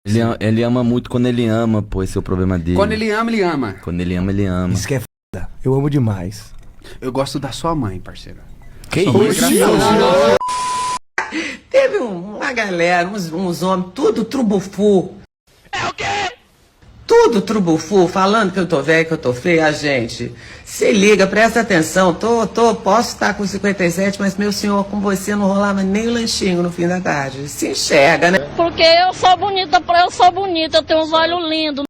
Ele ama muito quando ele ama, pô, esse é o problema dele. Quando ele ama, ele ama. Quando ele ama, ele ama. Isso que é foda. Eu amo demais. Eu gosto da sua mãe, parceiro. Que Sua mãe é isso? engraçada. Teve uma galera, uns homens, tudo trubufu. É o quê? Tudo trubufu, falando que eu tô velho, que eu tô feia. Gente, se liga, presta atenção. Posso estar com 57, mas meu senhor, com você não rolava nem o lanchinho no fim da tarde. Se enxerga, né? Porque eu sou bonita, eu tenho uns olhos lindos.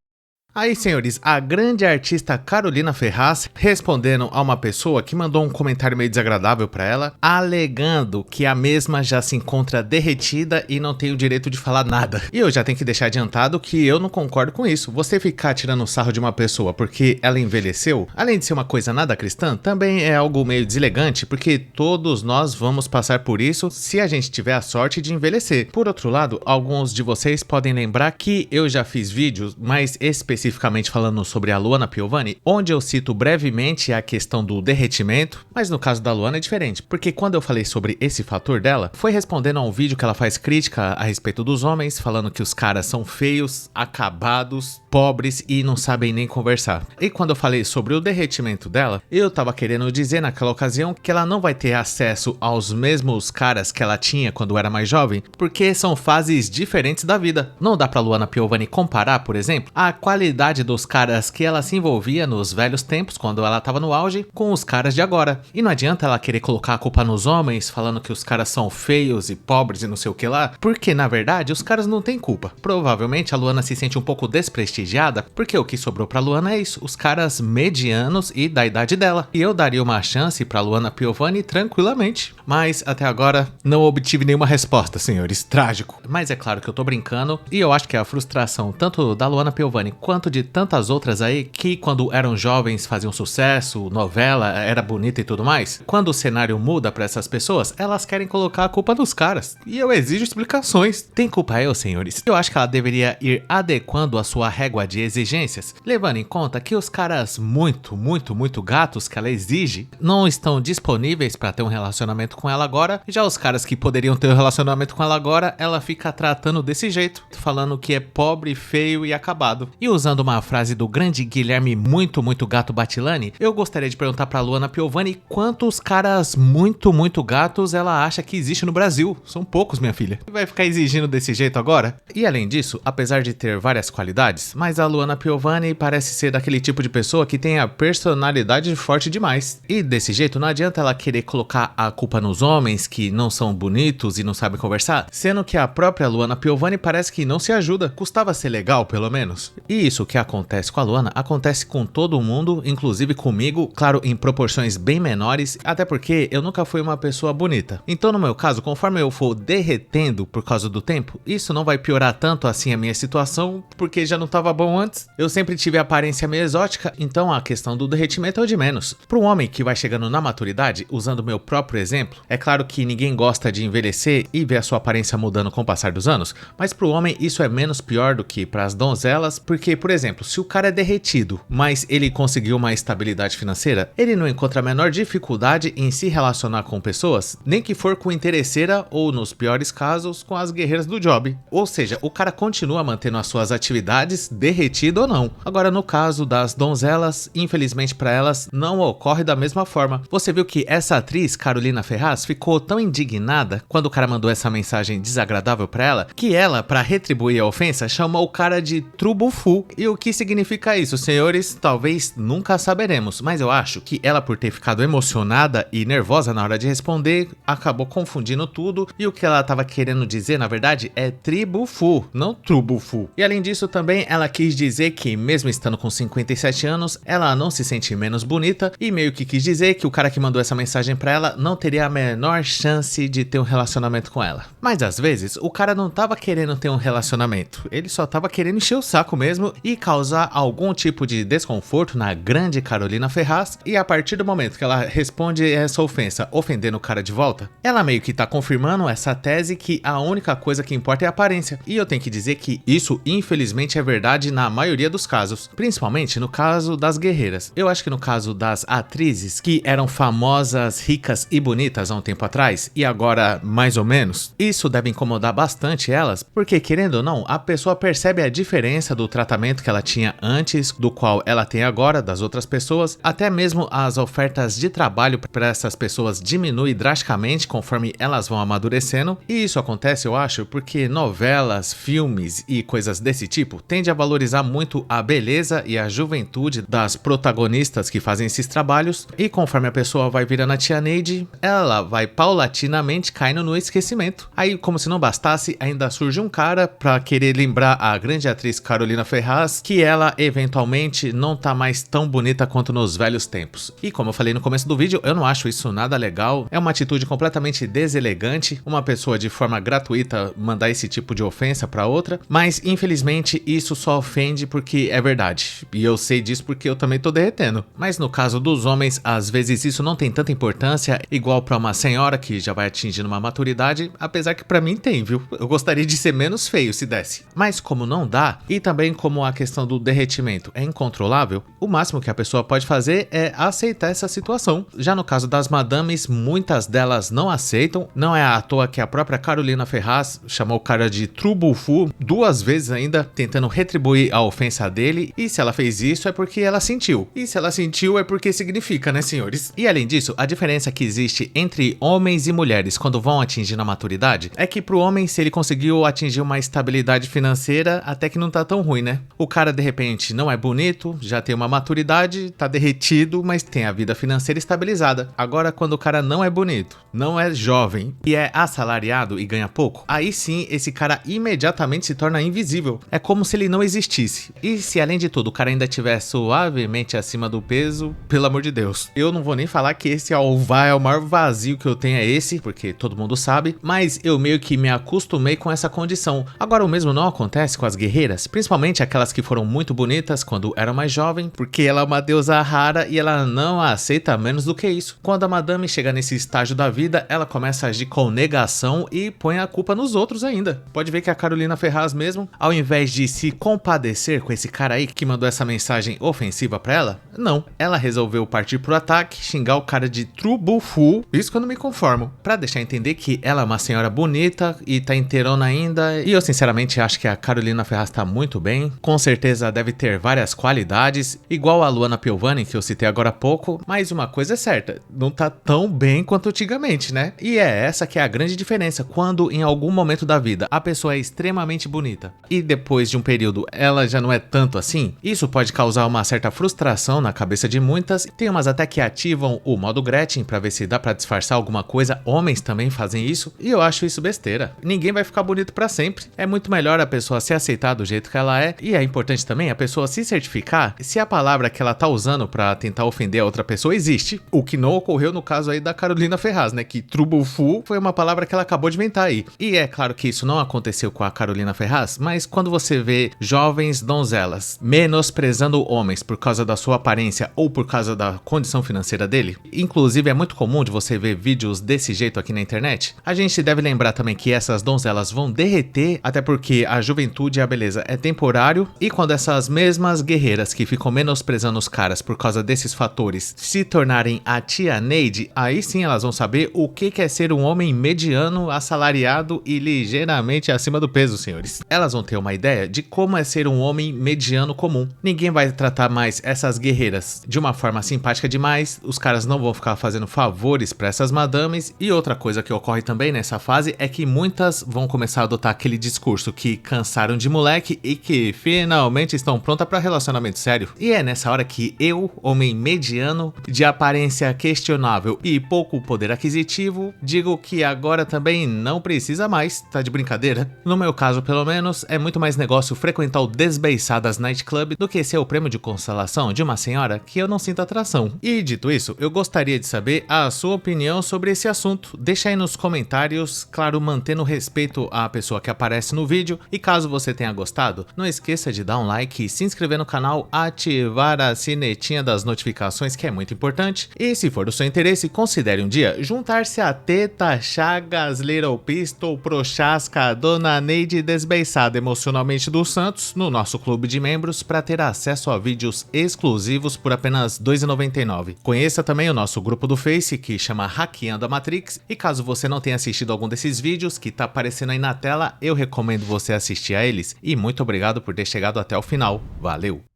Aí, senhores, a grande artista Carolina Ferraz respondendo a uma pessoa que mandou um comentário meio desagradável pra ela, alegando que a mesma já se encontra derretida e não tem o direito de falar nada. E eu já tenho que deixar adiantado que eu não concordo com isso. Você ficar tirando sarro de uma pessoa porque ela envelheceu, além de ser uma coisa nada cristã, também é algo meio deselegante, porque todos nós vamos passar por isso se a gente tiver a sorte de envelhecer. Por outro lado, alguns de vocês podem lembrar que eu já fiz vídeos mais específicamente falando sobre a Luana Piovani, onde eu cito brevemente a questão do derretimento, mas no caso da Luana é diferente, porque quando eu falei sobre esse fator dela, foi respondendo a um vídeo que ela faz crítica a respeito dos homens, falando que os caras são feios, acabados, pobres e não sabem nem conversar. E quando eu falei sobre o derretimento dela, eu tava querendo dizer naquela ocasião que ela não vai ter acesso aos mesmos caras que ela tinha quando era mais jovem, porque são fases diferentes da vida. Não dá pra Luana Piovani comparar, por exemplo, a qualidade dos caras que ela se envolvia nos velhos tempos, quando ela tava no auge, com os caras de agora. E não adianta ela querer colocar a culpa nos homens, falando que os caras são feios e pobres e não sei o que lá, porque na verdade os caras não têm culpa. Provavelmente a Luana se sente um pouco desprestigiada, porque o que sobrou pra Luana é isso, os caras medianos e da idade dela. E eu daria uma chance pra Luana Piovani tranquilamente. Mas até agora não obtive nenhuma resposta, senhores. Trágico. Mas é claro que eu tô brincando, e eu acho que a frustração tanto da Luana Piovani quanto de tantas outras aí que quando eram jovens faziam sucesso, novela, era bonita e tudo mais, quando o cenário muda pra essas pessoas, elas querem colocar a culpa nos caras. E eu exijo explicações. Tem culpa eu, senhores? Eu acho que ela deveria ir adequando a sua régua de exigências, levando em conta que os caras muito gatos que ela exige não estão disponíveis pra ter um relacionamento com ela agora, e já os caras que poderiam ter um relacionamento com ela agora, ela fica tratando desse jeito, falando que é pobre, feio e acabado. E usando uma frase do grande Guilherme muito gato Batilani, eu gostaria de perguntar pra Luana Piovani quantos caras muito gatos ela acha que existe no Brasil. São poucos, minha filha. Vai ficar exigindo desse jeito agora? E além disso, apesar de ter várias qualidades, mas a Luana Piovani parece ser daquele tipo de pessoa que tem a personalidade forte demais. E desse jeito não adianta ela querer colocar a culpa nos homens que não são bonitos e não sabem conversar, sendo que a própria Luana Piovani parece que não se ajuda. Custava ser legal, pelo menos. E isso que acontece com a Luana acontece com todo mundo, inclusive comigo, claro, em proporções bem menores, até porque eu nunca fui uma pessoa bonita. Então no meu caso, conforme eu for derretendo por causa do tempo, isso não vai piorar tanto assim a minha situação, porque já não tava bom antes. Eu sempre tive a aparência meio exótica, então a questão do derretimento é o de menos. Para um homem que vai chegando na maturidade, usando o meu próprio exemplo, é claro que ninguém gosta de envelhecer e ver a sua aparência mudando com o passar dos anos, mas para o homem isso é menos pior do que para as donzelas, porque, por exemplo, se o cara é derretido, mas ele conseguiu uma estabilidade financeira, ele não encontra a menor dificuldade em se relacionar com pessoas, nem que for com interesseira ou, nos piores casos, com as guerreiras do job. Ou seja, o cara continua mantendo as suas atividades, derretido ou não. Agora, no caso das donzelas, infelizmente para elas, não ocorre da mesma forma. Você viu que essa atriz, Carolina Ferraz, ficou tão indignada quando o cara mandou essa mensagem desagradável para ela, que ela, para retribuir a ofensa, chamou o cara de trubufu. E o que significa isso, senhores? Talvez nunca saberemos, mas eu acho que ela, por ter ficado emocionada e nervosa na hora de responder, acabou confundindo tudo, e o que ela estava querendo dizer, na verdade, é tribufu, não trubufu. E além disso também, ela quis dizer que, mesmo estando com 57 anos, ela não se sente menos bonita, e meio que quis dizer que o cara que mandou essa mensagem pra ela não teria a menor chance de ter um relacionamento com ela. Mas às vezes, o cara não tava querendo ter um relacionamento, ele só tava querendo encher o saco mesmo, e e causar algum tipo de desconforto na grande Carolina Ferraz, e a partir do momento que ela responde essa ofensa ofendendo o cara de volta, ela meio que tá confirmando essa tese que a única coisa que importa é a aparência. E eu tenho que dizer que isso infelizmente é verdade na maioria dos casos, principalmente no caso das guerreiras. Eu acho que no caso das atrizes que eram famosas, ricas e bonitas há um tempo atrás e agora mais ou menos, isso deve incomodar bastante elas, porque querendo ou não, a pessoa percebe a diferença do tratamento que ela tinha antes do qual ela tem agora das outras pessoas, até mesmo as ofertas de trabalho para essas pessoas diminuem drasticamente conforme elas vão amadurecendo, e isso acontece, eu acho, porque novelas, filmes e coisas desse tipo tendem a valorizar muito a beleza e a juventude das protagonistas que fazem esses trabalhos, e conforme a pessoa vai virando a tia Neide, ela vai paulatinamente caindo no esquecimento. Aí, como se não bastasse, ainda surge um cara pra querer lembrar a grande atriz Carolina Ferraz que ela eventualmente não tá mais tão bonita quanto nos velhos tempos. E como eu falei no começo do vídeo, eu não acho isso nada legal, é uma atitude completamente deselegante, uma pessoa de forma gratuita mandar esse tipo de ofensa pra outra, mas infelizmente isso só ofende porque é verdade, e eu sei disso porque eu também tô derretendo. Mas no caso dos homens, às vezes isso não tem tanta importância, igual pra uma senhora que já vai atingindo uma maturidade, apesar que pra mim tem, viu? Eu gostaria de ser menos feio se desse. Mas como não dá, e também como a questão do derretimento é incontrolável, o máximo que a pessoa pode fazer é aceitar essa situação. Já no caso das madames, muitas delas não aceitam, não é à toa que a própria Carolina Ferraz chamou o cara de trubufu 2 vezes ainda, tentando retribuir a ofensa dele, e se ela fez isso é porque ela sentiu, e se ela sentiu é porque significa, né, senhores? E além disso, a diferença que existe entre homens e mulheres quando vão atingindo a maturidade é que pro homem, se ele conseguiu atingir uma estabilidade financeira, até que não tá tão ruim, né? O cara de repente não é bonito, já tem uma maturidade, tá derretido, mas tem a vida financeira estabilizada. Agora, quando o cara não é bonito, não é jovem e é assalariado e ganha pouco, aí sim esse cara imediatamente se torna invisível. É como se ele não existisse. E se além de tudo o cara ainda estiver suavemente acima do peso, pelo amor de Deus. Eu não vou nem falar que esse é o maior vazio que eu tenho é esse, porque todo mundo sabe, mas eu meio que me acostumei com essa condição. Agora o mesmo não acontece com as guerreiras, principalmente aquelas que foram muito bonitas quando eram mais jovem, porque ela é uma deusa rara e ela não aceita menos do que isso. Quando a madame chega nesse estágio da vida, ela começa a agir com negação e põe a culpa nos outros ainda. Pode ver que a Carolina Ferraz mesmo, ao invés de se compadecer com esse cara aí que mandou essa mensagem ofensiva pra ela, não, ela resolveu partir pro ataque, xingar o cara de trubufu, isso que eu não me conformo, pra deixar entender que ela é uma senhora bonita e tá inteirona ainda, e eu sinceramente acho que a Carolina Ferraz tá muito bem, com certeza deve ter várias qualidades, igual a Luana Piovani que eu citei agora há pouco, mas uma coisa é certa, não tá tão bem quanto antigamente, né? E é essa que é a grande diferença, quando em algum momento da vida a pessoa é extremamente bonita e depois de um período ela já não é tanto assim, isso pode causar uma certa frustração na cabeça de muitas, tem umas até que ativam o modo Gretchen pra ver se dá pra disfarçar alguma coisa, homens também fazem isso, e eu acho isso besteira. Ninguém vai ficar bonito pra sempre, é muito melhor a pessoa se aceitar do jeito que ela é, e é importante também a pessoa se certificar se a palavra que ela tá usando pra tentar ofender a outra pessoa existe, o que não ocorreu no caso aí da Carolina Ferraz, né, que trubufu foi uma palavra que ela acabou de inventar aí. E é claro que isso não aconteceu com a Carolina Ferraz, mas quando você vê jovens donzelas menosprezando homens por causa da sua aparência ou por causa da condição financeira dele, inclusive é muito comum de você ver vídeos desse jeito aqui na internet, a gente deve lembrar também que essas donzelas vão derreter, até porque a juventude e a beleza é temporário, e quando essas mesmas guerreiras que ficam menosprezando os caras por causa desses fatores se tornarem a tia Neide, aí sim elas vão saber o que é ser um homem mediano, assalariado e ligeiramente acima do peso, senhores. Elas vão ter uma ideia de como é ser um homem mediano comum. Ninguém vai tratar mais essas guerreiras de uma forma simpática demais, os caras não vão ficar fazendo favores para essas madames, e outra coisa que ocorre também nessa fase é que muitas vão começar a adotar aquele discurso que cansaram de moleque e que finalmente estão prontas para relacionamento sério. E é nessa hora que eu, homem mediano, de aparência questionável e pouco poder aquisitivo, digo que agora também não precisa mais, tá de brincadeira? No meu caso, pelo menos, é muito mais negócio frequentar o Desbeiçadas Nightclub do que ser o prêmio de consolação de uma senhora que eu não sinto atração. E dito isso, eu gostaria de saber a sua opinião sobre esse assunto. Deixa aí nos comentários, claro, mantendo respeito à pessoa que aparece no vídeo, e caso você tenha gostado, não esqueça esqueça de dar um like, se inscrever no canal, ativar a sinetinha das notificações, que é muito importante. E se for do seu interesse, considere um dia juntar-se a Teta Chagas, Little Pistol, Prochasca, Dona Neide desbeiçada emocionalmente dos Santos no nosso clube de membros para ter acesso a vídeos exclusivos por apenas R$ 2,99. Conheça também o nosso grupo do Face, que chama Hackeando a Matrix, e caso você não tenha assistido algum desses vídeos que tá aparecendo aí na tela, eu recomendo você assistir a eles. E muito obrigado por ter chegado até o final. Valeu!